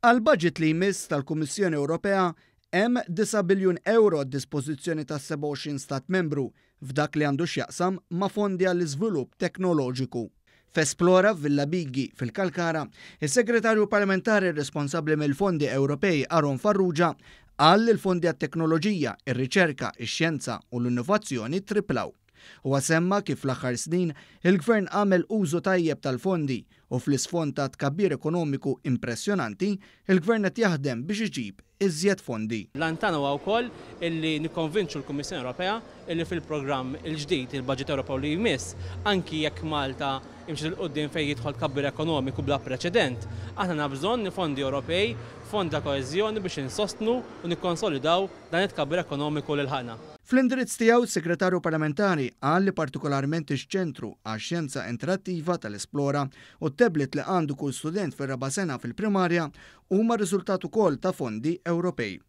Għal-budget li jmiss tal-Kummissjoni Ewropea hemm 9 biljun euro a dispożizzjoni ta' 27 stat membru f'dak li għandu x'jaqsam ma' fondi għall-iżvilupp teknoloġiku. F'Esplora Villa Biggi fil-Kalkara, is-Segretarju Parlamentari responsabbli mill-Fondi Ewropej Aaron Farrugia qal li l-fondi għat-teknoloġija, ir-riċerka, ix-xjenza u l-innovazzjoni triplaw. U semma kif fl-aħħar snin il-Gvern għamel użu tajjeb tal-fondi u fl-isfond ta' tkabbir ekonomiku impressjonanti, il-Gvern qed jaħdem biex iġib iżjed fondi. L-antana huwa wkoll illi nikkonvinċu l-Kummissjoni Ewropea illi fil-programm il-ġdid il-Baġit Ewropew li jmiss anki jekk Malta imxi l qudiem fejn jidħol tkabbir ekonomiku bla preċedent, aħna bżonn fondi Ewropej, fondi ta' koeżjoni biex insostnu u nikkonsolidaw dan it-tkabbir ekonomiku lil ħana. Fl-indirizz tiegħu s-Segretarju Parlamentari qal li partikolarment ix-ċentru għax-xjenza interattiva tal-Esplora u t-tablet li għandu kull student fir-raba' sena fil-primarja huma riżultat ukoll ta' fondi Ewropej.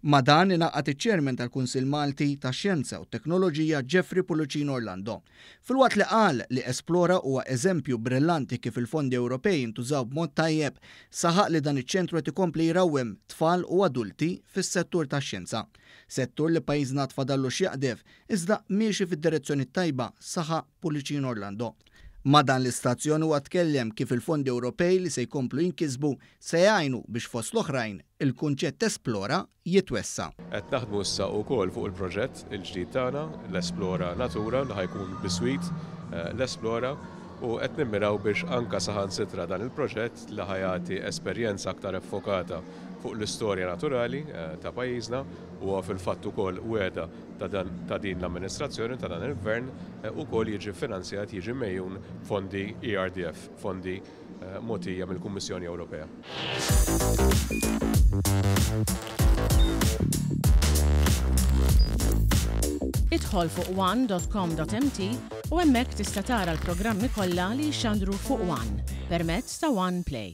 Ma' dan ingħaqad iċ-Chairman tal-Kunsill Malti tax-Xjenza u Teknoloġija Jeffrey Pullicino Orlando. Filwaqt li qal li Esplora huwa eżempju brillanti kif il-fondi Ewropej intużaw b'mod tajjeb, saħaq li dan iċ-ċentru qed ikompli jrawwem tfal u adulti fis-settur tax-xjenza. Settur li pajjiżna tfadallu x'jaqdef iżda miexi fid-direzzjoni tajba, saħaq Pullicino Orlando. Ma' dan l-istazzjon huwa tkellem kif il-fondi Ewropej li se jkomplu jinkisbu se jgħinu biex fost l-oħrajn il-kunċett Esplora jitwessa. Qed naħdmu issa wkoll fuq il-proġett il-ġdid tagħna, l-Esplora Natura li ħajkun biswit l-Esplora u qed nimmiraw biex anke saħansitra dan il-proġett li ħajati esperjenza aktar effokata fuq l-istorja naturali ta' pajjiżna u fil-fatt ukoll wiegħda ta' din l-amministrazzjoni ta' dan il-gvern ukoll jiġi finanzjat jiġi mejjun fondi ERDF, fondi mogħtija mill-Kummissjoni Ewropea. Idħol fuq one.com.mt u hemmhekk tista' tara l-programmi kollha li jxandru fuq One permezz ta' One Play.